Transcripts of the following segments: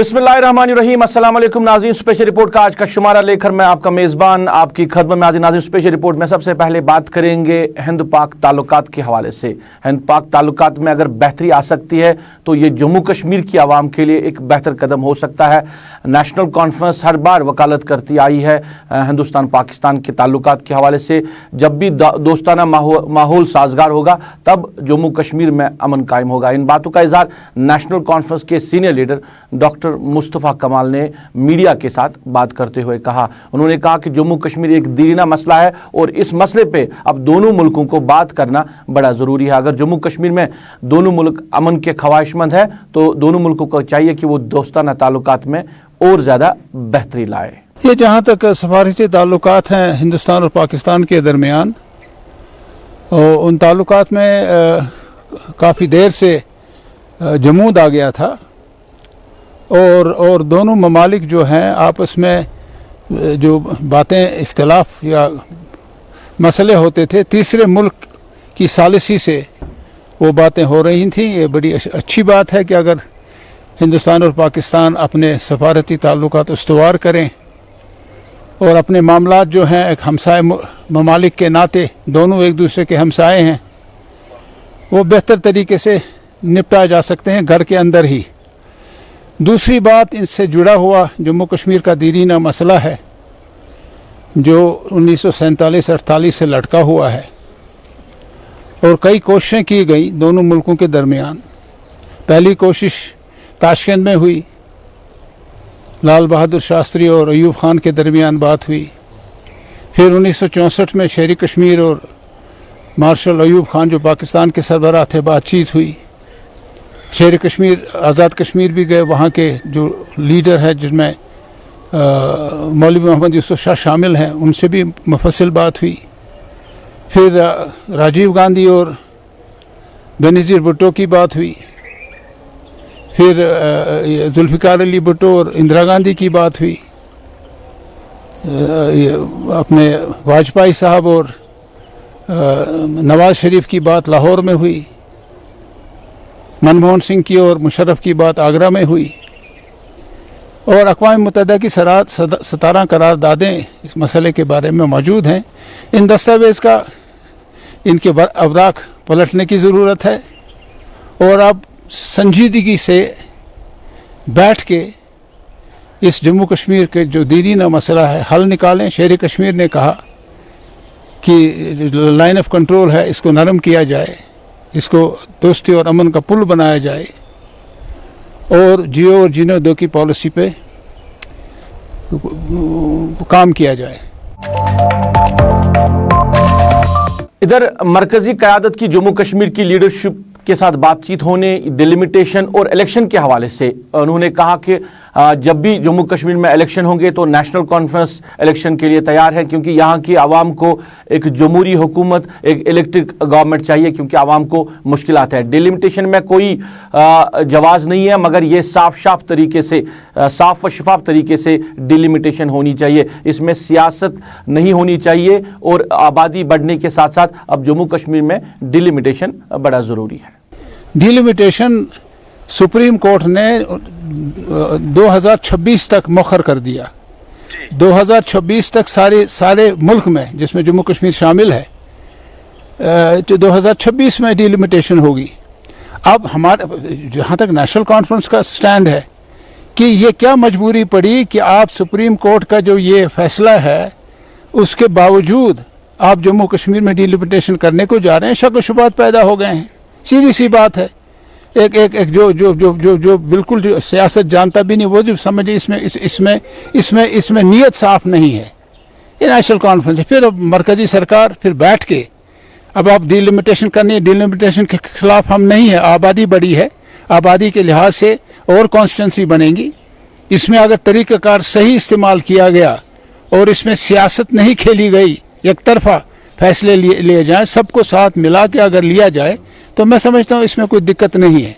बिस्मिल्लाहिर्रहमानिर्रहीम। अस्सलाम वालेकुम नाज़रीन, स्पेशल रिपोर्ट का आज का शुमारा लेकर मैं आपका मेज़बान आपकी खदमत में हाज़िर। नाज़रीन, स्पेशल रिपोर्ट में सबसे पहले बात करेंगे हिंद पाक ताल्लुकात के हवाले से। हिंद पाक ताल्लुकात में अगर बेहतरी आ सकती है तो ये जम्मू कश्मीर की आवाम के लिए एक बेहतर कदम हो सकता है। नेशनल कॉन्फ्रेंस हर बार वकालत करती आई है हिंदुस्तान पाकिस्तान के ताल्लुकात के हवाले से। जब भी दोस्ताना माहौल साजगार होगा तब जम्मू कश्मीर में अमन कायम होगा। इन बातों का इज़हार नेशनल कॉन्फ्रेंस के सीनियर लीडर डॉक्टर मुस्तफ़ा कमाल ने मीडिया के साथ बात करते हुए कहा। उन्होंने कहा कि जम्मू कश्मीर एक दीना मसला है और इस मसले पे अब दोनों मुल्कों को बात करना बड़ा ज़रूरी है। अगर जम्मू कश्मीर में दोनों मुल्क अमन के ख्वाहिशमंद है तो दोनों मुल्कों को चाहिए कि वो दोस्ताना ताल्लुकात में और ज़्यादा बेहतरी लाए। ये जहाँ तक सफारती ताल्लुकात हैं हिंदुस्तान और पाकिस्तान के दरमियान, उन ताल्लुकात में काफ़ी देर से जमूद आ गया था और दोनों ममालिक जो हैं आपस में जो बातें इख्तलाफ या मसले होते थे, तीसरे मुल्क की सालिसी से वो बातें हो रही थीं। ये बड़ी अच्छी बात है कि अगर हिंदुस्तान और पाकिस्तान अपने सफारती ताल्लुकात उस्तवार करें और अपने मामलात जो हैं एक हमसाए ममालिक के नाते दोनों एक दूसरे के हमसाए हैं, वो बेहतर तरीके से निपटाए जा सकते हैं घर के अंदर ही। दूसरी बात, इनसे जुड़ा हुआ जम्मू कश्मीर का दीरीना मसला है जो 1947-48 से लटका हुआ है और कई कोशिशें की गई दोनों मुल्कों के दरमियान। पहली कोशिश ताशकंद में हुई, लाल बहादुर शास्त्री और अयूब खान के दरमियान बात हुई। फिर 1964 में शेरी कश्मीर और मार्शल अयूब खान जो पाकिस्तान के सरबराह थे बातचीत हुई। शेर कश्मीर आज़ाद कश्मीर भी गए, वहाँ के जो लीडर हैं जिसमें मौलवी मोहम्मद यूसुफ शाह शामिल हैं, उनसे भी मुफस्सिल बात हुई। फिर राजीव गांधी और बेनज़ीर भुट्टो की बात हुई। फिर जुल्फ़िकार अली भुट्टो और इंदिरा गांधी की बात हुई। अपने वाजपेयी साहब और नवाज़ शरीफ की बात लाहौर में हुई। मनमोहन सिंह की और मुशर्रफ की बात आगरा में हुई और अक़वाम मुत्तहिदा की 17 करारदादें इस मसले के बारे में मौजूद हैं। इन दस्तावेज़ का इनके अवराक पलटने की ज़रूरत है और अब संजीदगी से बैठ के इस जम्मू कश्मीर के जो दीरीना मसला है हल निकालें। शेर कश्मीर ने कहा कि लाइन ऑफ कंट्रोल है, इसको नरम किया जाए, इसको दोस्ती और अमन का पुल बनाया जाए और जियो और जीनो दो की पॉलिसी पे काम किया जाए। इधर मरकजी क़यादत की जम्मू कश्मीर की लीडरशिप के साथ बातचीत होने डिलिमिटेशन और इलेक्शन के हवाले से उन्होंने कहा कि जब भी जम्मू कश्मीर में इलेक्शन होंगे तो नेशनल कॉन्फ्रेंस इलेक्शन के लिए तैयार है, क्योंकि यहाँ की आवाम को एक जमहूरी हुकूमत, एक इलेक्टेड गवर्नमेंट चाहिए, क्योंकि आवाम को मुश्किलात है। डिलिमिटेशन में कोई जवाज़ नहीं है, मगर ये साफ तरीके से साफ व शफाफ तरीके से डिलिमिटेशन होनी चाहिए। इसमें सियासत नहीं होनी चाहिए और आबादी बढ़ने के साथ साथ अब जम्मू कश्मीर में डिलिमिटेशन बड़ा ज़रूरी है। डिलिमिटेशन सुप्रीम कोर्ट ने 2026 तक मौखर कर दिया। 2026 तक सारे मुल्क में, जिसमें जम्मू कश्मीर शामिल है, तो 2026 में डिलिमिटेशन होगी। अब हमारे जहाँ तक नेशनल कॉन्फ्रेंस का स्टैंड है कि ये क्या मजबूरी पड़ी कि आप सुप्रीम कोर्ट का जो ये फैसला है उसके बावजूद आप जम्मू कश्मीर में डिलिमिटेशन करने को जा रहे हैं। शक व शुबहत पैदा हो गए हैं। सीधी सी बात है। एक जो बिल्कुल जो सियासत जानता भी नहीं वो जो समझे इसमें नीयत साफ नहीं है। ये नेशनल कॉन्फ्रेंस है। फिर अब मरकजी सरकार फिर बैठ के अब आप डिलिमिटेशन करनी है। डिलिमिटेशन के खिलाफ हम नहीं है। आबादी बड़ी है, आबादी के लिहाज से और कॉन्स्टिट्यूंसी बनेंगी। इसमें अगर तरीक़ाकार सही इस्तेमाल किया गया और इसमें सियासत नहीं खेली गई, एक तरफा फैसले लिए जाएँ, सबको साथ मिला के अगर लिया जाए तो मैं समझता हूँ इसमें कोई दिक्कत नहीं है।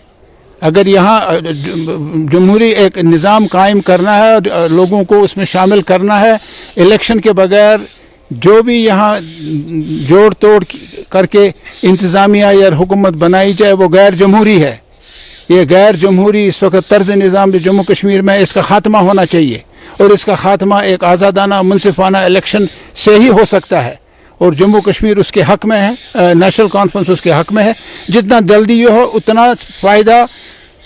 अगर यहाँ जमहूरी एक निज़ाम कायम करना है और लोगों को उसमें शामिल करना है, इलेक्शन के बगैर जो भी यहाँ जोड़ तोड़ करके इंतज़ामिया या हुकूमत बनाई जाए वो गैर जमहूरी है। ये गैर जमहूरी इस वक्त तर्ज निज़ाम जो जम्मू कश्मीर में, इसका ख़ात्मा होना चाहिए और इसका ख़ात्मा एक आज़ादाना मुनसिफाना इलेक्शन से ही हो सकता है और जम्मू कश्मीर उसके हक़ में है, नेशनल कॉन्फ्रेंस उसके हक़ में है। जितना जल्दी ये हो उतना फ़ायदा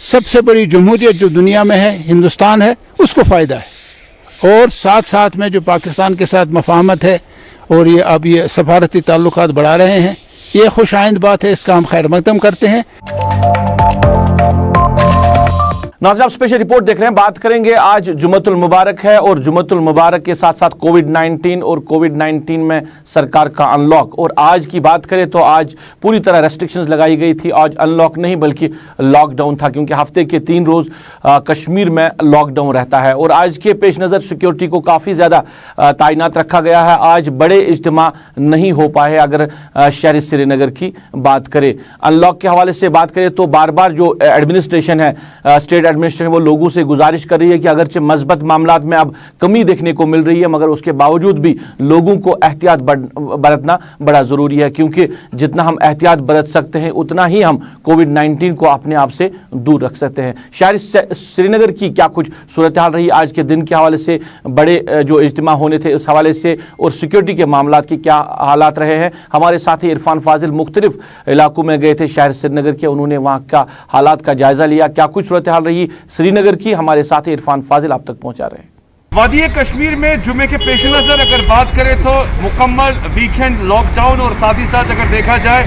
सबसे बड़ी जमहूरियत जो दुनिया में है, हिंदुस्तान है, उसको फ़ायदा है। और साथ साथ में जो पाकिस्तान के साथ मफाहमत है और ये अब ये सफारती ताल्लुकात बढ़ा रहे हैं, ये खुश आइंद बात है, इसका हम खैर मकदम करते हैं। नाज़रीन, आप स्पेशल रिपोर्ट देख रहे हैं। बात करेंगे, आज जुम्मतुल मुबारक है और जुम्मतुल मुबारक के साथ साथ कोविड-19 और कोविड-19 में सरकार का अनलॉक। और आज की बात करें तो आज पूरी तरह रेस्ट्रिक्शंस लगाई गई थी। आज अनलॉक नहीं बल्कि लॉकडाउन था, क्योंकि हफ्ते के 3 रोज़ कश्मीर में लॉकडाउन रहता है। और आज के पेश नज़र सिक्योरिटी को काफ़ी ज़्यादा तैनात रखा गया है। आज बड़े इज्तिमा नहीं हो पाए। अगर शहर श्रीनगर की बात करें, अनलॉक के हवाले से बात करें तो बार बार जो एडमिनिस्ट्रेशन है, स्टेट एडमिनिस्ट्रेशन, वो लोगों से गुजारिश कर रही है कि अगरचे मस्बत मामलात में अब कमी देखने को मिल रही है, मगर उसके बावजूद भी लोगों को एहतियात बरतना बड़ा ज़रूरी है, क्योंकि जितना हम एहतियात बरत सकते हैं उतना ही हम कोविड-19 को अपने आप से दूर रख सकते हैं। शहर श्रीनगर की क्या कुछ सूरत हाल रही आज के दिन के हवाले से, बड़े जो इज्तिमा होने थे उस हवाले से, और सिक्योरिटी के मामलात की क्या हालात रहे हैं। हमारे साथी इरफान फाजिल मुख्तलिफ इलाकों में गए थे शहर श्रीनगर के, उन्होंने वहाँ का हालात का जायजा लिया। क्या कुछ सूरत हाल रही श्रीनगर की, हमारे साथी इरफान फाजिल आप तक पहुंचा रहे हैं। वादी कश्मीर में जुमे के पेश नज़र अगर बात करें तो मुकम्मल वीकेंड लॉकडाउन, और साथ ही साथ अगर देखा जाए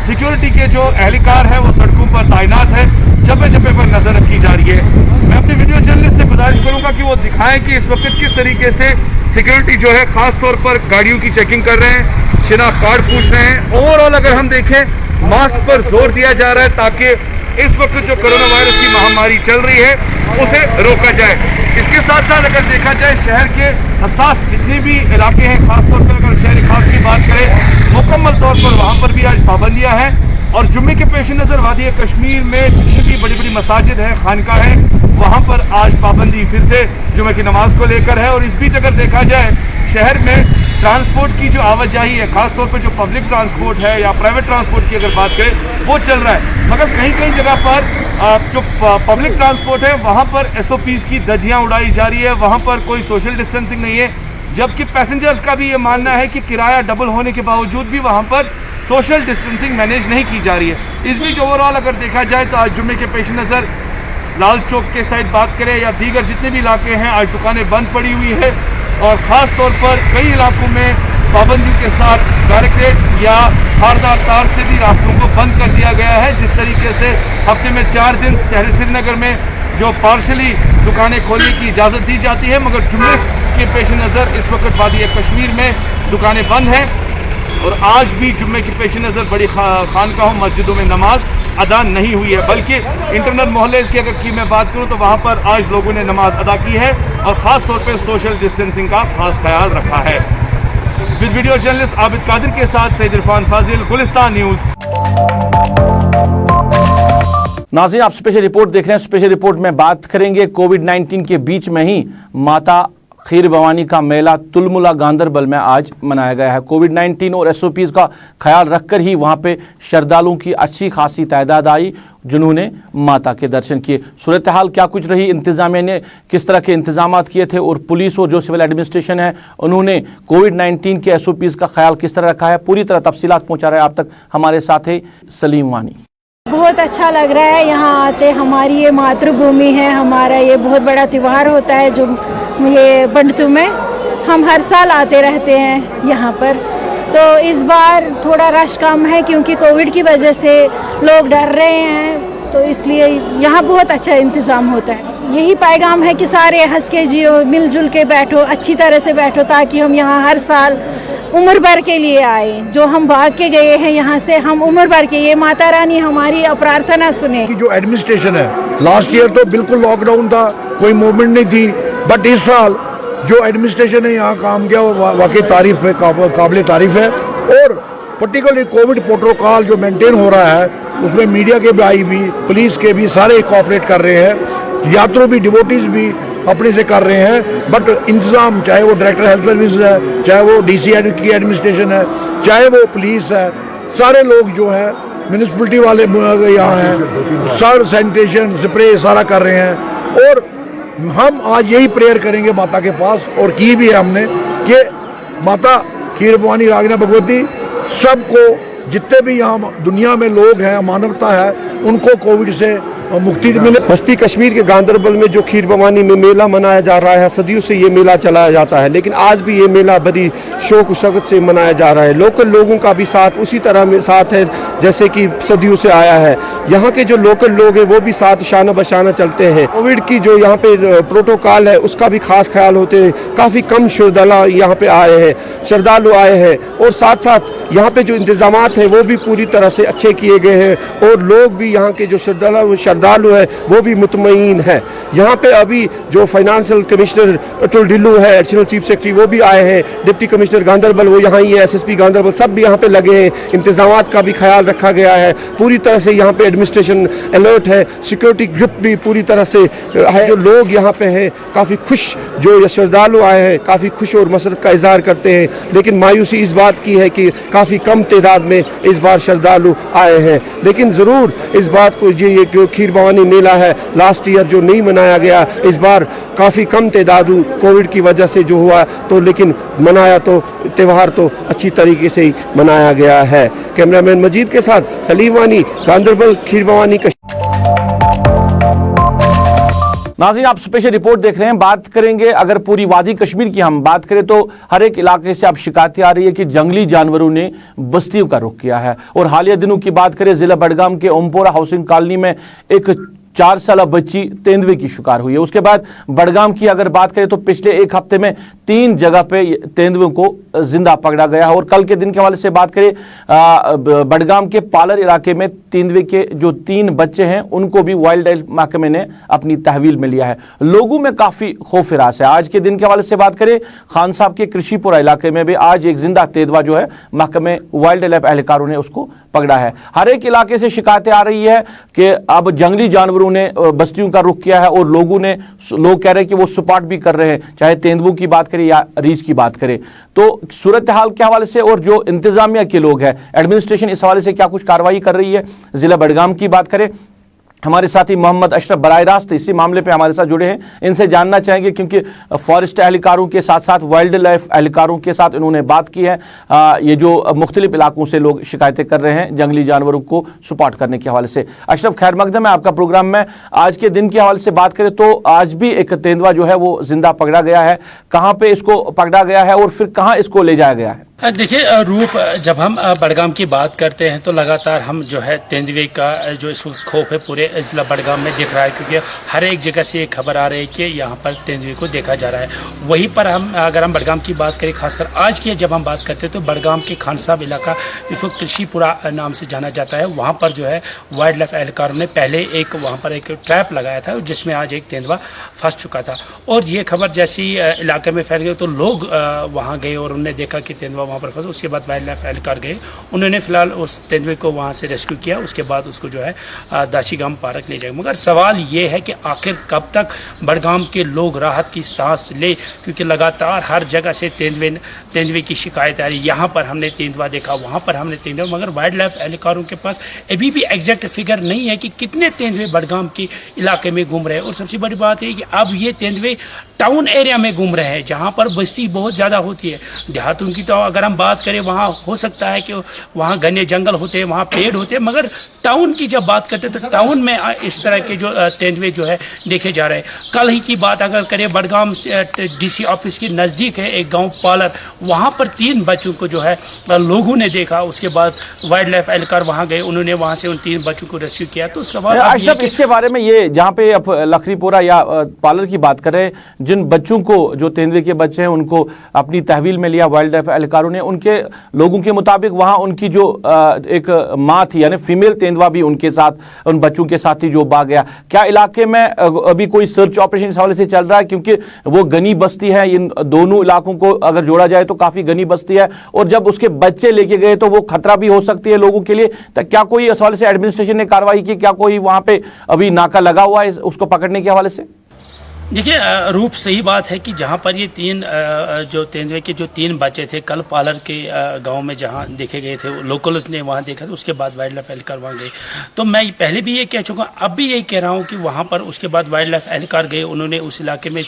सिक्योरिटी के जो एहलकार है वो सड़कों पर तैनात है, जगह जगह पर नजर रखी जा रही है। मैं अपने वीडियो जर्नलिस्ट से गुजारिश करूंगा कि वो दिखाएं कि इस वक्त किस तरीके से सिक्योरिटी जो है खास तौर पर गाड़ियों की चेकिंग कर रहे हैं, शिनाख्त कार्ड पूछ रहे हैं। ओवरऑल अगर हम देखें, मास्क पर जोर दिया जा रहा है ताकि इस वक्त जो कोरोना वायरस की महामारी चल रही है उसे रोका जाए। इसके साथ साथ अगर देखा जाए शहर के हसास जितने भी इलाके हैं, खासतौर पर अगर शहर खास की बात करें, मुकम्मल तौर पर वहाँ पर भी आज पाबंदियाँ हैं। और जुम्मे के पेश नज़र वादी कश्मीर में जितनी भी बड़ी बड़ी मसाजिद हैं, खानका है, वहाँ पर आज पाबंदी फिर से जुम्मे की नमाज को लेकर है। और इस बीच अगर देखा जाए शहर में ट्रांसपोर्ट की जो आवाजाही है, खासतौर पर जो पब्लिक ट्रांसपोर्ट है या प्राइवेट ट्रांसपोर्ट की अगर बात करें, वो चल रहा है। मगर कहीं कहीं जगह पर जो पब्लिक ट्रांसपोर्ट है वहाँ पर SOPs की धज्जियाँ उड़ाई जा रही है, वहाँ पर कोई सोशल डिस्टेंसिंग नहीं है। जबकि पैसेंजर्स का भी ये मानना है कि किराया डबल होने के बावजूद भी वहाँ पर सोशल डिस्टेंसिंग मैनेज नहीं की जा रही है। इस बीच ओवरऑल अगर देखा जाए तो आज जुम्मे के पेश नज़र लाल चौक के साइड बात करें या दीगर जितने भी इलाके हैं, आज दुकानें बंद पड़ी हुई है। और ख़ास तौर पर कई इलाकों में पाबंदी के साथ बैरिकेड्स या धारदार तार से भी रास्तों को बंद कर दिया गया है। जिस तरीके से हफ्ते में 4 दिन शहर श्रीनगर में जो पार्शली दुकानें खोलने की इजाज़त दी जाती है, मगर जुम्मे के पेश नज़र इस वक्त वादी कश्मीर में दुकानें बंद हैं। और आज भी जुम्मे के पेश नज़र बड़ी खानकाहों मस्जिदों में नमाज अदा नहीं हुई है, बल्कि इंटरनल मोहल्ले की अगर की मैं बात करूं तो वहां पर आज लोगों ने नमाज अदा की है और ख़ास तौर पर सोशल डिस्टेंसिंग का खास ख्याल रखा है। With video journalist Abid Qadir के साथ सैयद इरफान फाजिल, गुलिस्तान न्यूज़। नाज़रीन, आप स्पेशल रिपोर्ट देख रहे हैं। स्पेशल रिपोर्ट में बात करेंगे, कोविड-19 के बीच में ही माता खीर भवानी का मेला तुलमुला गांदरबल में आज मनाया गया है। कोविड-19 और SOPs का ख्याल रखकर ही वहां पे श्रद्धालुओं की अच्छी खासी तादाद आई, जिन्होंने माता के दर्शन किए। सूरत हाल क्या कुछ रही, इंतजामिया ने किस तरह के इंतजाम किए थे, और पुलिस और जो सिविल एडमिनिस्ट्रेशन है उन्होंने कोविड-19 के SOPs का ख्याल किस तरह रखा है, पूरी तरह तफसीलात पहुँचा रहे हैं आप तक हमारे साथ है सलीम वानी। बहुत अच्छा लग रहा है यहाँ आते। हमारी ये मातृभूमि है, हमारा ये बहुत बड़ा त्यौहार होता है जो ये बंटू में हम हर साल आते रहते हैं यहाँ पर। तो इस बार थोड़ा रश कम है क्योंकि कोविड की वजह से लोग डर रहे हैं, तो इसलिए यहाँ बहुत अच्छा इंतज़ाम होता है। यही पैगाम है कि सारे हंस के जियो, मिलजुल के बैठो, अच्छी तरह से बैठो, ताकि हम यहाँ हर साल उम्र भर के लिए आए। जो हम भाग के गए हैं यहाँ से, हम उम्र भर के, ये माता रानी हमारी प्रार्थना सुने। जो एडमिनिस्ट्रेशन है, लास्ट ईयर तो बिल्कुल लॉकडाउन था, कोई मूवमेंट नहीं थी, बट इस साल जो एडमिनिस्ट्रेशन ने यहाँ काम किया वो वाकई तारीफ है, काबिल तारीफ है। और पर्टिकुलरली कोविड प्रोटोकॉल जो मेंटेन हो रहा है उसमें मीडिया के भाई भी, पुलिस के भी सारे कोऑपरेट कर रहे हैं, यात्रु भी, डिवोटीज भी अपने से कर रहे हैं। बट इंतज़ाम, चाहे वो डायरेक्टर हेल्थ सर्विस है, चाहे वो DC की एडमिनिस्ट्रेशन है, चाहे वो पुलिस है, सारे लोग जो है म्यूनिसिपलिटी वाले यहाँ हैं, सर सैनिटेशन स्प्रे सारा कर रहे हैं। और हम आज यही प्रेयर करेंगे माता के पास, और की भी है हमने, कि माता खीर भवानी रागना भगवती सबको, जितने भी यहाँ दुनिया में लोग हैं, मानवता है, उनको कोविड से मुक्ति मिले। बस्ती कश्मीर के गांदरबल में जो खीर भवानी में मेला मनाया जा रहा है, सदियों से ये मेला चलाया जाता है, लेकिन आज भी ये मेला बड़ी शौक शौकत से मनाया जा रहा है। लोकल लोगों का भी साथ उसी तरह में साथ है जैसे कि सदियों से आया है। यहाँ के जो लोकल लोग हैं वो भी साथ शाना बशाना चलते हैं। कोविड की जो यहाँ पे प्रोटोकॉल है उसका भी खास ख्याल होते हैं। काफ़ी कम यहाँ पे आए हैं, श्रद्धालु आए हैं, और साथ साथ यहाँ पे जो इंतजामात है वो भी पूरी तरह से अच्छे किए गए हैं, और लोग भी यहाँ के जो श्रद्धालु है वो भी मुतमईन है। यहाँ पे अभी जो फाइनेंशियल कमिश्नर अटुल ढिल्लू है, एडिशनल चीफ सेक्रेटरी, वो भी आए हैं। डिप्टी कमिश्नर गांदरबल वो यहाँ ही है, SSP गांदरबल सब भी यहाँ पे लगे हैं। इंतजामात का भी ख्याल रखा गया है। पूरी तरह से यहाँ पे एडमिनिस्ट्रेशन अलर्ट है, सिक्योरिटी ग्रुप भी पूरी तरह से है। जो लोग यहाँ पे हैं काफ़ी खुश, जो श्रद्धालु आए हैं काफ़ी खुश और मसरत का इजहार करते हैं। लेकिन मायूसी इस बात की है कि काफ़ी कम तादाद में इस बार श्रद्धालु आए हैं। लेकिन ज़रूर इस बात को ये जो खीर भवानी मेला है लास्ट ईयर जो नहीं मनाया गया, इस बार काफ़ी कम तादादु कोविड की वजह से जो हुआ, तो लेकिन मनाया तो त्यौहार तो अच्छी तरीके से ही मनाया गया है। कैमरामैन मजीद के साथ सलीम वानी, गांदरबल, खीर भवानी। नाज़रीन, आप स्पेशल रिपोर्ट देख रहे हैं। बात करेंगे, अगर पूरी वादी कश्मीर की हम बात करें तो हर एक इलाके से अब शिकायतें आ रही है कि जंगली जानवरों ने बस्तियों का रुख किया है। और हालिया दिनों की बात करें, जिला बडगाम के ओमपोरा हाउसिंग कॉलोनी में एक 4 साल बच्ची तेंदुए की शिकार हुई है। उसके बाद बडगाम की अगर बात करें तो पिछले एक हफ्ते में 3 जगह पे तेंदुओं को जिंदा पकड़ा गया है। और कल के दिन के हवाले से बात करें, बडगाम के पालर इलाके में तेंदुए के जो 3 बच्चे हैं उनको भी वाइल्ड लाइफ महकमे ने अपनी तहवील में लिया है। लोगों में काफी खौफ हिरास है। आज के दिन के हवाले से बात करें, खान साहब के कृषिपुरा इलाके में भी आज एक जिंदा तेंदुआ जो है महकमे वाइल्ड लाइफ एहलकारों ने उसको पकड़ा है। हर एक इलाके से शिकायतें आ रही है कि अब जंगली जानवरों ने बस्तियों का रुख किया है, और लोग कह रहे हैं कि वो सपाट भी कर रहे हैं, चाहे तेंदुओं की बात करें या रीछ की बात करें। तो सूरत हाल के हवाले से और जो इंतजामिया के लोग हैं, एडमिनिस्ट्रेशन इस हवाले से क्या कुछ कार्रवाई कर रही है। जिला बडगाम की बात करें, हमारे साथी मोहम्मद अशरफ बराह रास्त इसी मामले पे हमारे साथ जुड़े हैं। इनसे जानना चाहेंगे क्योंकि फॉरेस्ट एहलकारों के साथ साथ वाइल्ड लाइफ एहलकारों के साथ इन्होंने बात की है। ये जो मुख्तलिफ इलाकों से लोग शिकायतें कर रहे हैं जंगली जानवरों को सपोर्ट करने के हवाले से। अशरफ, खैर मकदम है आपका प्रोग्राम में। आज के दिन के हवाले से बात करें तो आज भी एक तेंदुआ जो है वो जिंदा पकड़ा गया है। कहाँ पे इसको पकड़ा गया है और फिर कहाँ इसको ले जाया गया है? देखिए रूप, जब हम बडगाम की बात करते हैं तो लगातार हम जो है तेंदुए का जो इस वक्त खौफ है पूरे जिला बडगाम में दिख रहा है, क्योंकि हर एक जगह से ये खबर आ रही है कि यहाँ पर तेंदुए को देखा जा रहा है। वहीं पर अगर हम बडगाम की बात करें, खासकर आज की जब हम बात करते हैं तो बडगाम के खान साहब इलाका इस वक्त कृषिपुरा नाम से जाना जाता है। वहाँ पर जो है वाइल्ड लाइफ एहलकारों ने पहले वहाँ पर एक ट्रैप लगाया था जिसमें आज एक तेंदुआ फंस चुका था। और ये खबर जैसी इलाके में फैल गई तो लोग वहाँ गए और उन्होंने देखा कि तेंदुआ वहाँ पर फंसा। उसके बाद वाइल्ड लाइफ एहलकार गए, उन्होंने फिलहाल उस तेंदुए को वहाँ से रेस्क्यू किया। उसके बाद उसको जो है दाशीगाम पार्क ले जाएगा। मगर सवाल ये है कि आखिर कब तक बडगाम के लोग राहत की सांस ले, क्योंकि लगातार हर जगह से तेंदुए की शिकायत आ रही। यहाँ पर हमने तेंदुआ देखा, वहाँ पर हमने तेंदुआ, मगर वाइल्ड लाइफ एहलकारों के पास अभी भी एग्जैक्ट फिगर नहीं है कि कितने तेंदुए बडगाम के इलाके में घूम रहे हैं। और सबसे बड़ी बात है कि अब ये तेंदुए टाउन एरिया में घूम रहे हैं जहाँ पर बस्ती बहुत ज़्यादा होती है। देहातों की तो अगर हम बात करें वहाँ हो सकता है कि वहाँ घने जंगल होते हैं, वहाँ पेड़ होते हैं, मगर टाउन की जब बात करते हैं तो टाउन में इस तरह के जो तेंदुए जो है देखे जा रहे हैं। कल ही की बात अगर करें, बडगाम DC ऑफिस के नज़दीक है एक गाँव पालर, वहाँ पर 3 बच्चों को जो है लोगों ने देखा। उसके बाद वाइल्ड लाइफ एहलकार वहाँ गए, उन्होंने वहाँ से उन 3 बच्चों को रेस्क्यू किया। तो सवाल इसके बारे में ये जहाँ पे आप लखरीपुरा या पालर की बात कर रहे हैं, जिन बच्चों को जो तेंदुए के बच्चे हैं उनको अपनी तहवील में लिया वाइल्ड लाइफ एहलकारों ने, उनके लोगों के मुताबिक वहाँ उनकी जो एक माँ थी यानी फीमेल तेंदुआ भी उनके साथ, उन बच्चों के साथ ही जो भाग गया। क्या इलाके में अभी कोई सर्च ऑपरेशन इस हवाले से चल रहा है? क्योंकि वो घनी बस्ती है, इन दोनों इलाकों को अगर जोड़ा जाए तो काफी घनी बस्ती है, और जब उसके बच्चे लेके गए तो वो खतरा भी हो सकती है लोगों के लिए। तो क्या कोई इस हवाले से एडमिनिस्ट्रेशन ने कार्रवाई की? क्या कोई वहां पे अभी नाका लगा हुआ है उसको पकड़ने के हवाले से? देखिए रूप सही बात है कि जहाँ पर ये तीन जो तेंदुए के जो 3 बच्चे थे कल पालर के गांव में जहाँ देखे गए थे, लोकल्स ने वहाँ देखा था, उसके बाद वाइल्ड लाइफ एहलकार वहाँ गए। तो मैं पहले भी ये कह चुका, अब भी यही कह रहा हूँ कि वहाँ पर उसके बाद वाइल्ड लाइफ एहलकार गए, उन्होंने उस इलाके में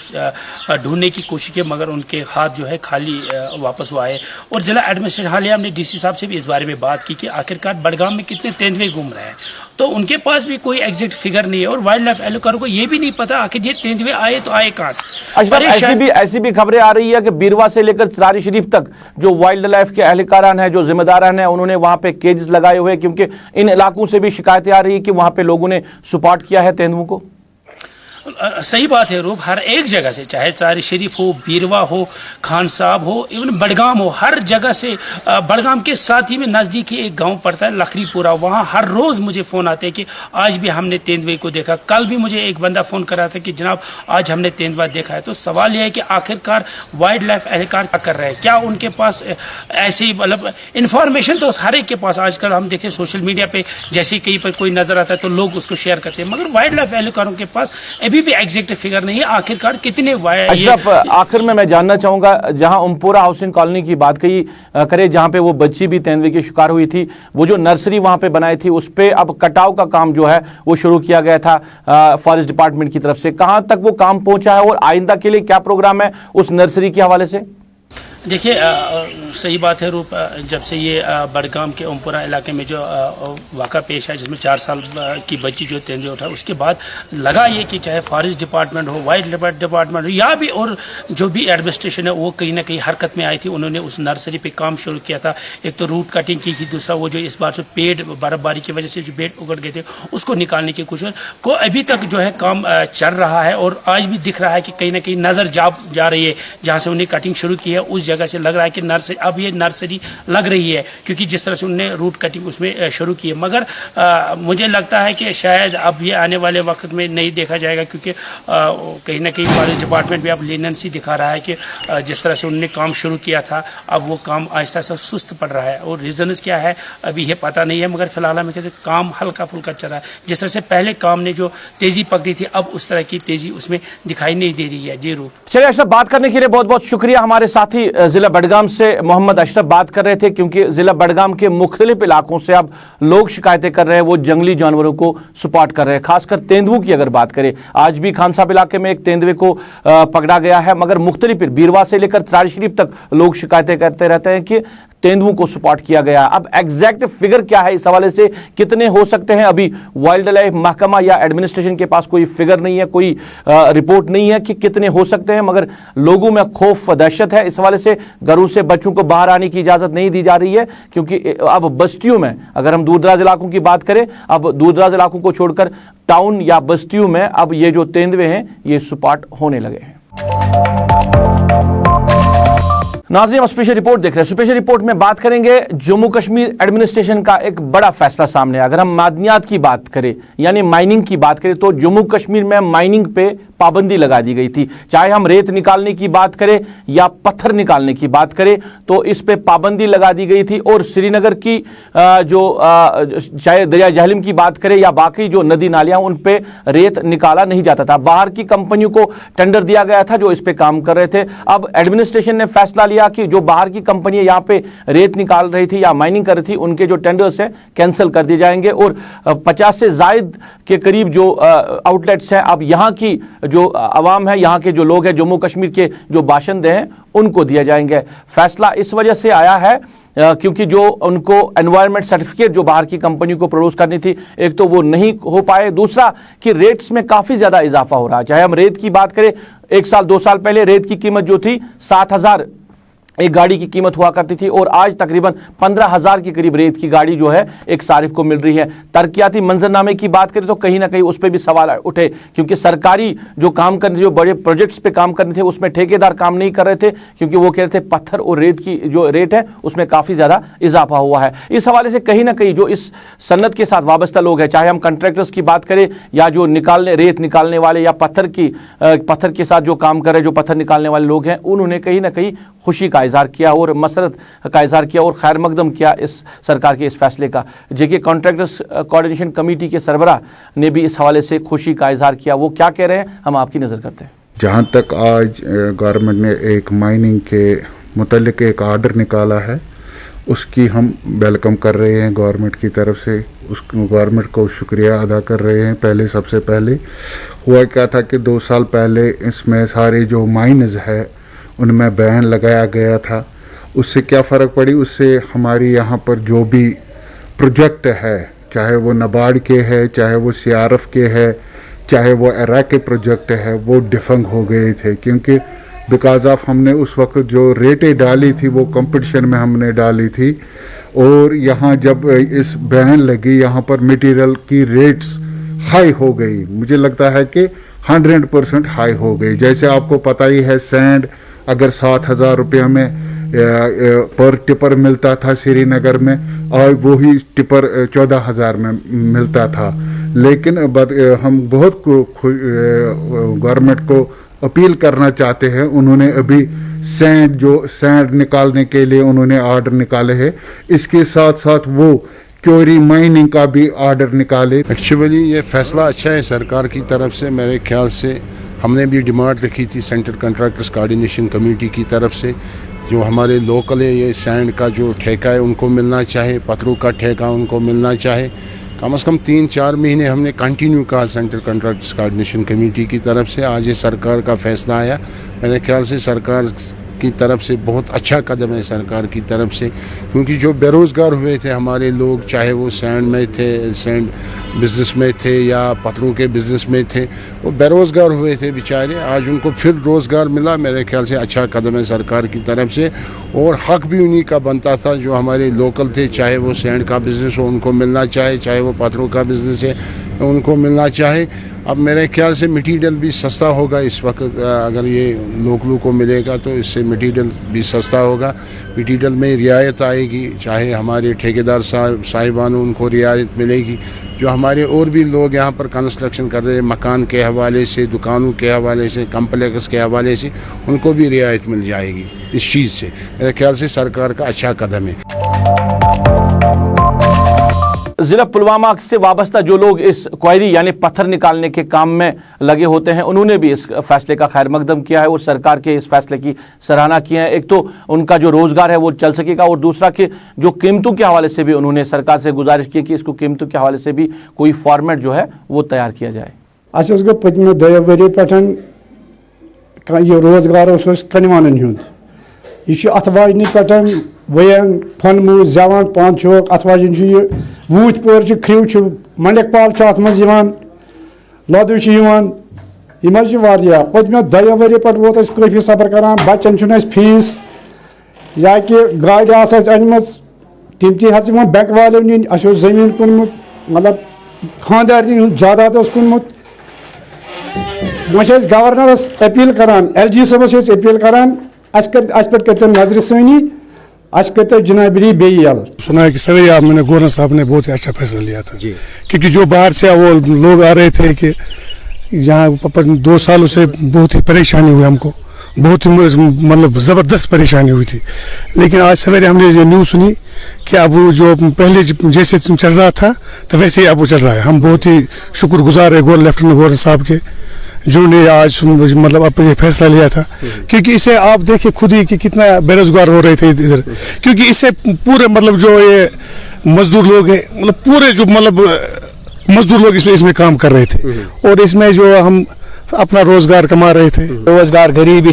ढूंढने की कोशिश की, मगर उनके हाथ जो है खाली वापस वो आए। और ज़िला एडमिनिस्ट्रेशन हालिया हमने DC साहब से भी इस बारे में बात की कि आखिरकार बडगाम में कितने तेंदुए घूम रहे हैं, तो उनके पास भी कोई एग्जैक्ट फिगर नहीं है और वाइल्ड लाइफ एहलकारों को ये भी नहीं पता आखिर ये तेंदुए आए तो आए कहाँ से। अशरफ, ऐसी भी खबरें आ रही है कि बीरवा से लेकर चरारी शरीफ तक जो वाइल्ड लाइफ के एहलकारान हैं, जो जिम्मेदारान हैं, उन्होंने वहां पे केजेस लगाए हुए, क्योंकि इन इलाकों से भी शिकायतें आ रही है कि वहां पे लोगों ने सपोर्ट किया है तेंदुओं को। सही बात है रूप, हर एक जगह से, चाहे चरारी शरीफ हो, बीरवा हो, खान साहब हो, इवन बडगाम हो, हर जगह से। बडगाम के साथ ही में नज़दीक ही एक गांव पड़ता है लखरीपुरा, वहाँ हर रोज़ मुझे फ़ोन आते हैं कि आज भी हमने तेंदुए को देखा। कल भी मुझे एक बंदा फ़ोन कर रहा था कि जनाब आज हमने तेंदुआ देखा है। तो सवाल यह है कि आखिरकार वाइल्ड लाइफ एहलकार क्या कर रहे हैं, क्या उनके पास ऐसी मतलब इन्फॉर्मेशन तो हर एक के पास आजकल हम देखें सोशल मीडिया पर, जैसे कहीं पर कोई नज़र आता है तो लोग उसको शेयर करते हैं, मगर वाइल्ड लाइफ एहलकारों के पास भी एग्जैक्ट फिगर नहीं है आखिरकार कितने। अशरफ, आखिर में मैं जानना चाहूंगा, जहां उमपुरा हाउसिंग कॉलोनी की बात करें, जहां पे वो बच्ची भी तेंदुए की शिकार हुई थी, वो जो नर्सरी वहां पे बनाई थी उस पे अब कटाव का काम जो है वो शुरू किया गया था फॉरेस्ट डिपार्टमेंट की तरफ से, कहां तक वो काम पहुंचा है और आइंदा के लिए क्या प्रोग्राम है उस नर्सरी के हवाले से? देखिए सही बात है रूप, जब से ये बडगाम के ओमपुरा इलाके में जो वाक़ा पेश है जिसमें 4 साल की बच्ची जो तेंदुए उठा, उसके बाद लगा ये कि चाहे फॉरेस्ट डिपार्टमेंट हो, वाइल्ड डिपार्टमेंट हो, या भी और जो भी एडमिनिस्ट्रेशन है वो कहीं ना कहीं हरकत में आई थी। उन्होंने उस नर्सरी पे काम शुरू किया था, एक तो रूट कटिंग की थी, दूसरा वो जो इस बार से पेड़ बर्फबारी की वजह से जो पेड़ उगड़ गए थे उसको निकालने की कोशिश को अभी तक जो है काम चल रहा है। और आज भी दिख रहा है कि कहीं ना कहीं नज़र जा रही है, जहाँ से उन्हें कटिंग शुरू की है उस जगह से लग रहा है कि नर्सरी अब ये नर्सरी लग रही है, क्योंकि जिस तरह से उन्होंने रूट कटिंग उसमें शुरू की है। मगर मुझे लगता है कि शायद अब ये आने वाले वक्त में नहीं देखा जाएगा, क्योंकि कहीं ना कहीं फॉरेस्ट डिपार्टमेंट भी अब लीनेंसी दिखा रहा है कि जिस तरह से उन्होंने काम शुरू किया था अब वो काम आहिस्ता आहिस्ता सुस्त पड़ रहा है। और रीजन्स क्या है अभी ये पता नहीं है, मगर फिलहाल हमें कहते काम हल्का फुल्का चल रहा है। जिस तरह से पहले काम ने जो तेज़ी पकड़ी थी अब उस तरह की तेज़ी उसमें दिखाई नहीं दे रही है। जी रूप, चलिए अशरफ, बात करने के लिए बहुत बहुत शुक्रिया। हमारे साथी जिला बडगाम से मोहम्मद अशरफ बात कर रहे थे, क्योंकि जिला बडगाम के मुख्तलिफ इलाकों से अब लोग शिकायतें कर रहे हैं, वो जंगली जानवरों को सपोर्ट कर रहे हैं, खासकर तेंदुओं की अगर बात करें। आज भी खान साहब इलाके में एक तेंदुए को पकड़ा गया है, मगर मुख्तलिफ बीरवा से लेकर चरारी शरीफ तक लोग शिकायतें करते रहते हैं कि तेंदुओं को सपोर्ट किया गया। अब एग्जैक्ट फिगर क्या है इस हवाले से, कितने हो सकते हैं, अभी वाइल्ड लाइफ महकमा या एडमिनिस्ट्रेशन के पास कोई फिगर नहीं है, कोई रिपोर्ट नहीं है कि कितने हो सकते हैं, मगर लोगों में खौफ व दहशत है। इस हवाले से घरों से बच्चों को बाहर आने की इजाज़त नहीं दी जा रही है, क्योंकि अब बस्तियों में, अगर हम दूर दराज इलाकों की बात करें, अब दूर दराज इलाकों को छोड़कर टाउन या बस्तियों में अब ये जो तेंदुए हैं ये सपोर्ट होने लगे हैं। नाज़रीन, स्पेशल रिपोर्ट देख रहे हैं। स्पेशल रिपोर्ट में बात करेंगे जम्मू कश्मीर एडमिनिस्ट्रेशन का एक बड़ा फैसला सामने। अगर हम मादनियात की बात करें यानी माइनिंग की बात करें, तो जम्मू कश्मीर में माइनिंग पे पाबंदी लगा दी गई थी। चाहे हम रेत निकालने की बात करें या पत्थर निकालने की बात करें तो इस पे पाबंदी लगा दी गई थी। और श्रीनगर की चाहे दरिया जहलम की बात करें या बाकी जो नदी नालियां, उन पे रेत निकाला नहीं जाता था। बाहर की कंपनियों को टेंडर दिया गया था जो इस पे काम कर रहे थे। अब एडमिनिस्ट्रेशन ने फैसला लिया कि जो बाहर की कंपनियां यहाँ पे रेत निकाल रही थी या माइनिंग कर रही थी, उनके जो टेंडर्स हैं कैंसिल कर दिए जाएंगे। और 50 से जायद के करीब जो आउटलेट्स हैं अब यहाँ की जो अवाम है, यहाँ के जो लोग हैं, जम्मू कश्मीर के जो बाशिंदे हैं, उनको दिए जाएंगे। फैसला इस वजह से आया है क्योंकि जो उनको एनवायरनमेंट सर्टिफिकेट जो बाहर की कंपनियों को प्रोड्यूस करनी थी, एक तो वो नहीं हो पाए, दूसरा कि रेट्स में काफ़ी ज़्यादा इजाफा हो रहा है। चाहे हम रेत की बात करें, 1 साल 2 साल पहले रेत की कीमत जो थी 7,000 एक गाड़ी की कीमत हुआ करती थी, और आज तकरीबन 15,000 के करीब रेत की गाड़ी जो है एक सारिफ को मिल रही है। तरक्याती मंजरनामे की बात करें तो कहीं ना कहीं उस पर भी सवाल उठे, क्योंकि सरकारी जो काम करने, जो बड़े प्रोजेक्ट्स पे काम करने थे, उसमें ठेकेदार काम नहीं कर रहे थे, क्योंकि वो कह रहे थे पत्थर और रेत की जो रेट है उसमें काफ़ी ज़्यादा इजाफा हुआ है। इस हवाले से कहीं ना कहीं जो इस सन्नत के साथ वाबस्ता लोग हैं, चाहे हम कंट्रैक्टर्स की बात करें या जो रेत निकालने वाले या पत्थर के साथ जो काम कर रहे, जो पत्थर निकालने वाले लोग हैं, उन्होंने कहीं ना कहीं खुशी का इजहार किया और मसरत का इजहार किया और खैर मकदम किया इस सरकार के इस फैसले का। जेके कॉन्ट्रैक्टर्स कोऑर्डिनेशन कमेटी के सरबराह ने भी इस हवाले से खुशी का इजहार किया। वो क्या कह रहे हैं हम आपकी नज़र करते हैं। जहाँ तक आज गवर्नमेंट ने एक माइनिंग के मुतल्लिक एक आर्डर निकाला है, उसकी हम वेलकम कर रहे हैं गवर्नमेंट की तरफ से, उस गवर्नमेंट को शुक्रिया अदा कर रहे हैं। पहले सबसे पहले हुआ क्या था कि 2 साल पहले इसमें सारे जो माइनर्स है उनमें बैन लगाया गया था। उससे क्या फ़र्क पड़ी, उससे हमारी यहाँ पर जो भी प्रोजेक्ट है, चाहे वो नाबार्ड के है, चाहे वो CRF के है, चाहे वो एरा के प्रोजेक्ट है, वो डिफंग हो गए थे। क्योंकि बिकॉज ऑफ हमने उस वक्त जो रेटें डाली थी वो कंपटीशन में हमने डाली थी, और यहाँ जब इस बैन लगी यहाँ पर मटेरियल की रेट्स हाई हो गई। मुझे लगता है कि 100% हाई हो गई। जैसे आपको पता ही है, सैंड अगर 7,000 रुपये में पर टिपर मिलता था श्रीनगर में, और वही टिपर 14,000 में मिलता था। लेकिन हम बहुत गवर्नमेंट को अपील करना चाहते हैं, उन्होंने अभी सैंड निकालने के लिए उन्होंने आर्डर निकाले हैं, इसके साथ साथ वो क्योरी माइनिंग का भी आर्डर निकाले। एक्चुअली ये फैसला अच्छा है सरकार की तरफ से। मेरे ख्याल से हमने भी डिमांड रखी थी सेंट्रल कॉन्ट्रैक्टर्स कोऑर्डिनेशन कमेटी की तरफ से, जो हमारे लोकल है ये सैंड का जो ठेका है उनको मिलना चाहे, पत्थरों का ठेका उनको मिलना चाहे। कम से कम 3-4 महीने हमने कंटिन्यू कहा सेंट्रल कॉन्ट्रैक्टर्स कोऑर्डिनेशन कमेटी की तरफ से। आज ये सरकार का फैसला आया, मेरे ख्याल से सरकार की तरफ से बहुत अच्छा कदम है सरकार की तरफ से, क्योंकि जो बेरोज़गार हुए थे हमारे लोग, चाहे वो सैंड में थे, सैंड बिज़नेस में थे या पत्थरों के बिज़नेस में थे, वो बेरोज़गार हुए थे बेचारे, आज उनको फिर रोज़गार मिला। मेरे ख्याल से अच्छा कदम है सरकार की तरफ से, और हक़ भी उन्हीं का बनता था जो हमारे लोकल थे, चाहे वो सैंड का बिज़नेस हो उनको मिलना चाहे, चाहे वो पत्थरों का बिज़नेस है उनको मिलना चाहे। अब मेरे ख्याल से मटीरियल भी सस्ता होगा इस वक्त, अगर ये लोकलों को मिलेगा तो इससे मटीरियल भी सस्ता होगा, मटीरियल में रियायत आएगी, चाहे हमारे ठेकेदार साहिबान उनको रियायत मिलेगी। जो हमारे और भी लोग यहाँ पर कंस्ट्रक्शन कर रहे हैं मकान के हवाले से, दुकानों के हवाले से, कम्प्लेक्स के हवाले से, उनको भी रियायत मिल जाएगी इस चीज़ से। मेरे ख्याल से सरकार का अच्छा कदम है। जिला पुलवामा से वाबस्ता जो लोग इस क्वायरी यानी पत्थर निकालने के काम में लगे होते हैं, उन्होंने भी इस फैसले का खैर मकदम किया है और सरकार के इस फैसले की सराहना की है। एक तो उनका जो रोजगार है वो चल सकेगा, और दूसरा कि जो कीमतों के हवाले से भी उन्होंने सरकार से गुजारिश की कि इसको कीमतों के हवाले से भी कोई फॉर्मेट जो है वो तैयार किया जाए। पत्म 2 वरी पे रोजगार कनवानन हुंद, यह अथवाजन पे वयन फन जवान पान चौक अथवाजन वूतपोर ख्रिव मंडकपाल अत मज लदु पत्म 2 वरी पे वोत काफी सफर करान, बच्चन फीस या कि गाड़ अनम तम त बैंक वालों नीन, जमीन कुनमुत, मतलब खानदार जायदाद कुनमुत। वह गवर्नरस अपील करान, LG साहबस अपील करान, अस पे करते नजर सानी, अस करते जनाबरी बेयल। सुना है कि सवेरे मैंने गवर्नर साहब ने बहुत ही अच्छा फैसला लिया था जी, क्योंकि जो बाहर से वो लोग आ रहे थे कि यहाँ 2 सालों से बहुत ही परेशानी हुई हमको, बहुत ही मतलब ज़बरदस्त परेशानी हुई थी। लेकिन आज सवेरे हमने ये न्यूज़ सुनी कि अब वो जो पहले जैसे चल रहा था तो वैसे ही अब वो चल रहा है। हम बहुत ही शुक्रगुजार है लेफ्टिनेंट गवर्नर साहब के, जिन्होंने आज मतलब अब ये फैसला लिया था, क्योंकि इसे आप देखिए खुद ही कि कितना बेरोजगार हो रहे थे इधर, क्योंकि इससे पूरे मतलब जो ये मजदूर लोग हैं, मतलब पूरे जो मतलब मजदूर लोग इसमें काम कर रहे थे, और इसमें जो हम अपना रोजगार कमा रहे थे। रोजगार गरीबी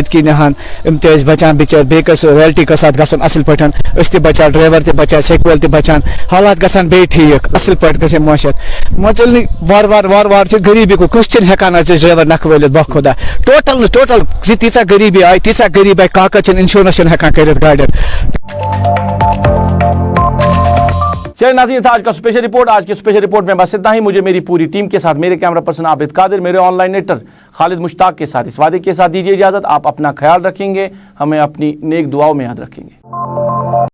की नहान इम्तियाज बचान बिचार बेकस रॉयल्टी का साथ गसन असल पठन बचान, ड्राइवर ते बचान, सेक्वेल ते बचान, हालात गसन बे ठीक असल पट गसे मुआशत मचल वार गरीबी को क्वेश्चन हेकान ड्राइवर नख वलित बा खुदा टोटल तीसा गरीबी आई, तीसा गरीब आई काकत इंश्योरेंस हेकान कर गाड़ियन। चलिए नाज़रीन, था आज का स्पेशल रिपोर्ट। आज की स्पेशल रिपोर्ट में बस इतना ही। मुझे मेरी पूरी टीम के साथ, मेरे कैमरा पर्सन आबिद कादिर, मेरे ऑनलाइन एडिटर खालिद मुश्ताक के साथ इस वादे के साथ दीजिए इजाजत। आप अपना ख्याल रखेंगे, हमें अपनी नेक दुआओं में याद रखेंगे।